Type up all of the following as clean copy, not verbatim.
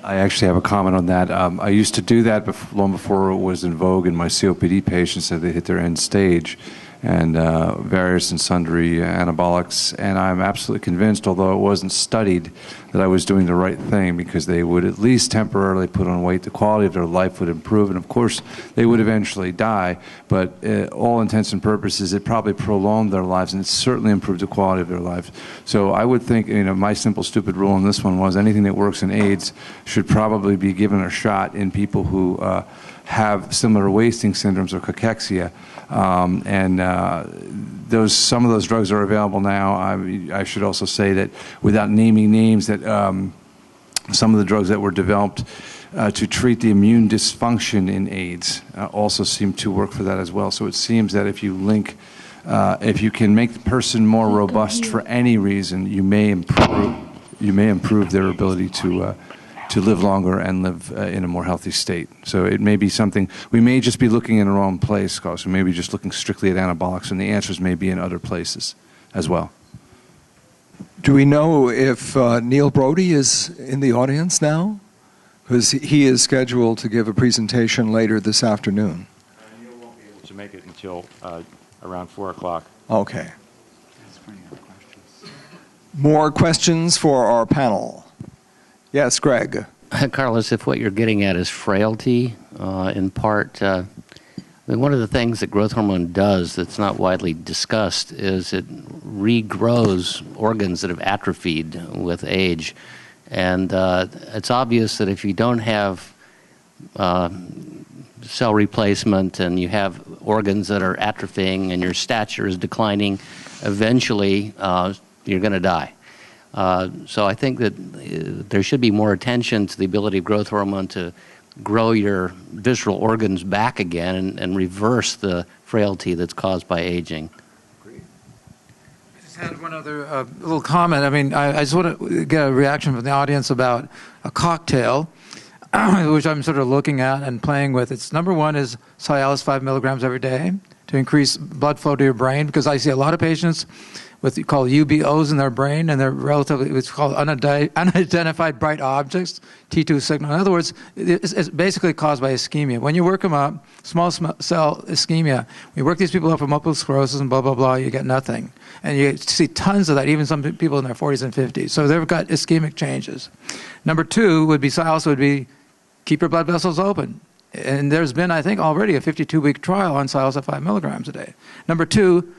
I actually have a comment on that. I used to do that long before it was in vogue in my COPD patients that they hit their end stage, and various and sundry anabolics. And I'm absolutely convinced, although it wasn't studied, that I was doing the right thing, because they would at least temporarily put on weight. The quality of their life would improve, and of course they would eventually die, but all intents and purposes it probably prolonged their lives, and it certainly improved the quality of their lives. So I would think, my simple stupid rule on this one was anything that works in AIDS should probably be given a shot in people who have similar wasting syndromes or cachexia. Some of those drugs are available now. I should also say that, without naming names, that some of the drugs that were developed to treat the immune dysfunction in AIDS also seem to work for that as well. So it seems that if you can make the person more robust for any reason, you may improve their ability to live longer and live in a more healthy state. So it may be something, we may just be looking in the wrong place, because we may be just looking strictly at anabolics, and the answers may be in other places as well. Do we know if Neil Brody is in the audience now? Because he is scheduled to give a presentation later this afternoon. Neil won't be able to make it until around 4 o'clock. Okay. More questions for our panel? Yes, Greg. Carlos, if what you're getting at is frailty, in part, one of the things that growth hormone does that's not widely discussed is it regrows organs that have atrophied with age. And it's obvious that if you don't have cell replacement and you have organs that are atrophying and your stature is declining, eventually you're going to die. So I think that there should be more attention to the ability of growth hormone to grow your visceral organs back again and reverse the frailty that's caused by aging. I just had one other little comment. I mean, I just want to get a reaction from the audience about a cocktail, which I'm sort of looking at and playing with. It's number one is Cialis 5 milligrams every day to increase blood flow to your brain, because I see a lot of patients with what you call UBOs in their brain, and they're relatively, it's called unidentified bright objects, T2 signal. In other words, it's basically caused by ischemia. When you work them up, small cell ischemia, we work these people up for multiple sclerosis and blah, blah, blah, you get nothing. And you see tons of that, even some people in their 40s and 50s. So they've got ischemic changes. Number two would be, Cialis would be, keep your blood vessels open. And there's been, I think, already a 52-week trial on Cialis at 5 milligrams a day. Number two,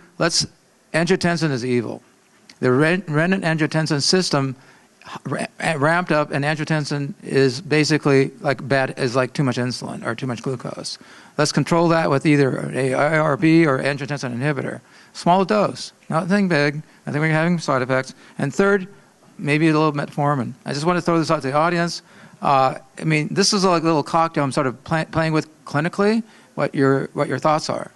angiotensin is evil. The renin-angiotensin system ramped up, and angiotensin is basically like too much insulin or too much glucose. Let's control that with either an ARB or angiotensin inhibitor. Small dose, nothing big. I think we're having side effects. And third, maybe a little metformin. I just want to throw this out to the audience. I mean, this is like a little cocktail I'm sort of playing with clinically. What your thoughts are?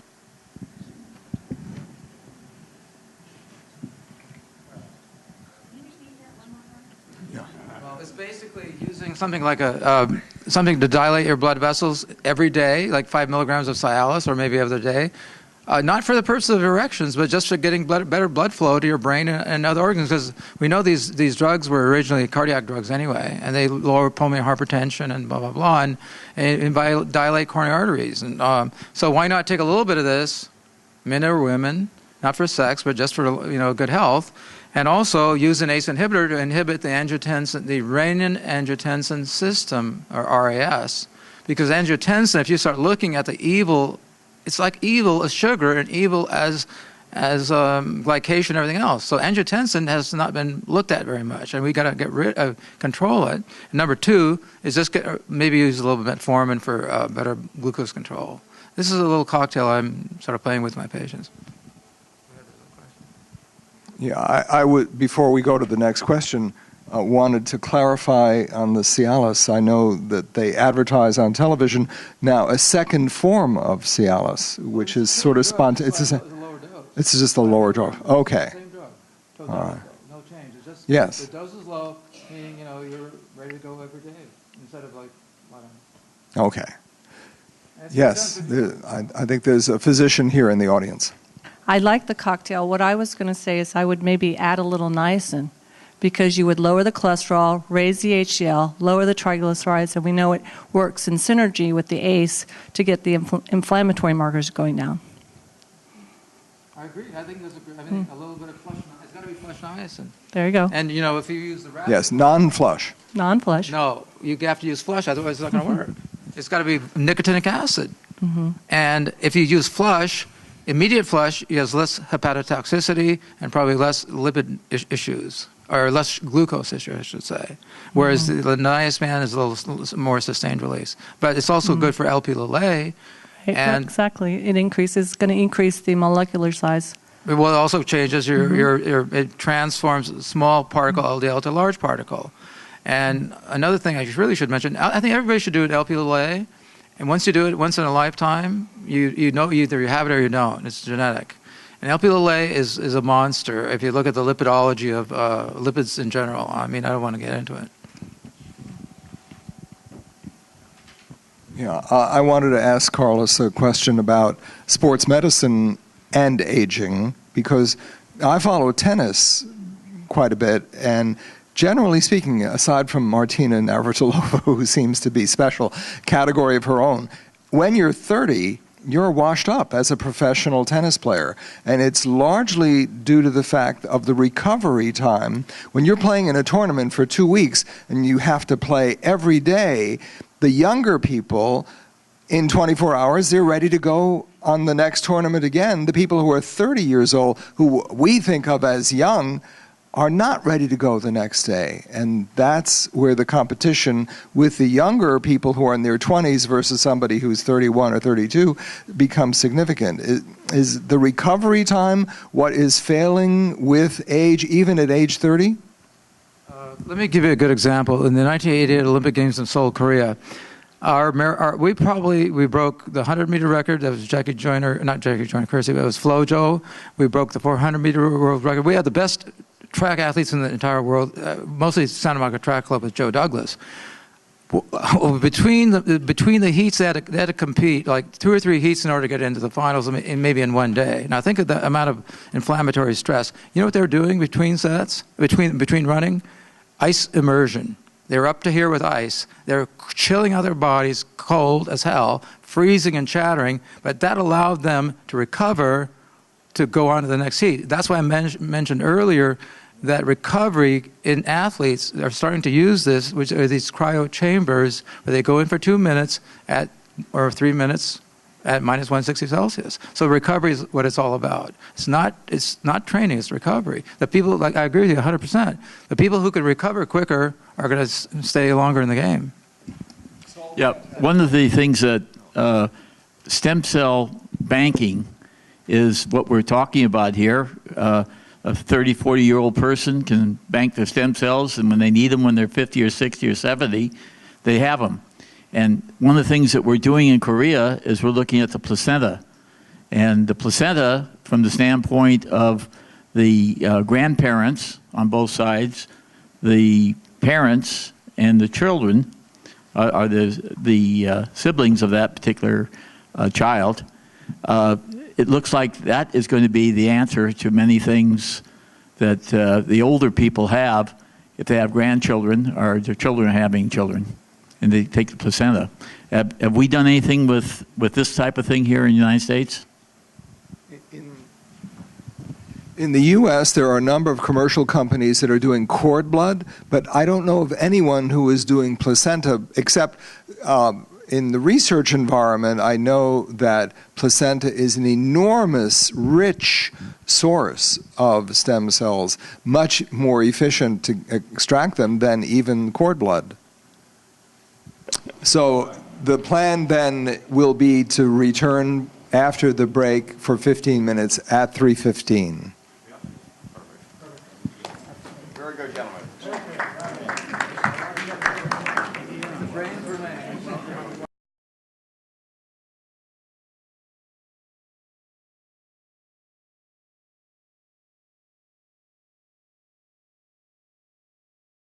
It's basically using something like something to dilate your blood vessels every day, like 5 milligrams of Cialis, or maybe every other day. Not for the purpose of erections, but just for getting better blood flow to your brain and other organs, because we know these drugs were originally cardiac drugs anyway, and they lower pulmonary hypertension and blah, blah, blah, and dilate coronary arteries. And so why not take a little bit of this, men or women, not for sex, but just for good health, and also use an ACE inhibitor to inhibit the renin-angiotensin system, or RAS, because angiotensin, if you start looking at the evil, it's like evil as sugar and evil as glycation and everything else. So angiotensin has not been looked at very much, and we got to get rid of, control it. And number two is just maybe use a little bit of metformin for better glucose control. This is a little cocktail I'm sort of playing with my patients. Yeah, I would, before we go to the next question, wanted to clarify on the Cialis. I know that they advertise on television now a second form of Cialis, which is sort of spontaneous. It's just a lower dose. Okay. Same drug. So all right. No change. It's just yes. The dose is low, meaning you're ready to go every day instead of like. Okay. Yes, I think there's a physician here in the audience. I like the cocktail. What I was going to say is I would maybe add a little niacin, because you would lower the cholesterol, raise the HDL, lower the triglycerides, and we know it works in synergy with the ACE to get the inflammatory markers going down. I agree. I think there's a little bit of flush. It's got to be flush niacin. There you go. And if you use the rat. Yes, non-flush. Non-flush. No, you have to use flush, otherwise it's not going to work. It's got to be nicotinic acid. And if you use flush, immediate flush, it has less hepatotoxicity and probably less lipid issues, or less glucose issues, I should say. Whereas the niacin is a little more sustained release. But it's also good for LP-LA. And exactly. It's going to increase the molecular size. It also changes it transforms small particle LDL to large particle. And another thing I really should mention, I think everybody should do an LP-LA. And once you do it once in a lifetime, you know either you have it or you don't. It's genetic. And LP-LA is a monster if you look at the lipidology of lipids in general. I mean, I don't want to get into it. Yeah, I wanted to ask Carlos a question about sports medicine and aging, because I follow tennis quite a bit, and generally speaking, aside from Martina Navratilova, who seems to be special category of her own, when you're 30, you're washed up as a professional tennis player. And it's largely due to the fact of the recovery time. When you're playing in a tournament for 2 weeks and you have to play every day, the younger people, in 24 hours, they're ready to go on the next tournament again. The people who are 30 years old, who we think of as young, are not ready to go the next day. And that's where the competition with the younger people who are in their 20s versus somebody who's 31 or 32 becomes significant. Is the recovery time what is failing with age, even at age 30? Let me give you a good example. In the 1988 Olympic Games in Seoul, Korea, we broke the 100-meter record. That was Jackie Joyner, not Jackie Joyner, Kersey, but it was Flojo. We broke the 400-meter world record. We had the best track athletes in the entire world, mostly Santa Monica Track Club with Joe Douglas. Between the heats, they had to compete like 2 or 3 heats in order to get into the finals, maybe in one day. Now think of the amount of inflammatory stress. You know what they were doing between sets, between running? Ice immersion. They're up to here with ice. They're chilling out their bodies, cold as hell, freezing and chattering, but that allowed them to recover to go on to the next heat. That's why I mentioned earlier that recovery in athletes are starting to use this, which are these cryo chambers where they go in for 2 minutes or 3 minutes at minus 160 Celsius. So recovery is what it's all about. It's not training, it's recovery. The people, like I agree with you 100%, the people who can recover quicker are going to stay longer in the game. Yeah, one of the things that stem cell banking is what we're talking about here. A 30, 40-year-old person can bank their stem cells, and when they need them when they're 50 or 60 or 70, they have them. And one of the things that we're doing in Korea is we're looking at the placenta. And the placenta, from the standpoint of the grandparents on both sides, the parents and the children are the siblings of that particular child. It looks like that is going to be the answer to many things that the older people have if they have grandchildren or their children are having children, and they take the placenta. Have we done anything with this type of thing here in the United States? In the U.S., there are a number of commercial companies that are doing cord blood, but I don't know of anyone who is doing placenta, except in the research environment, I know that placenta is an enormous, rich source of stem cells, much more efficient to extract them than even cord blood. So the plan then will be to return after the break for 15 minutes at 3:15. Very good, gentlemen.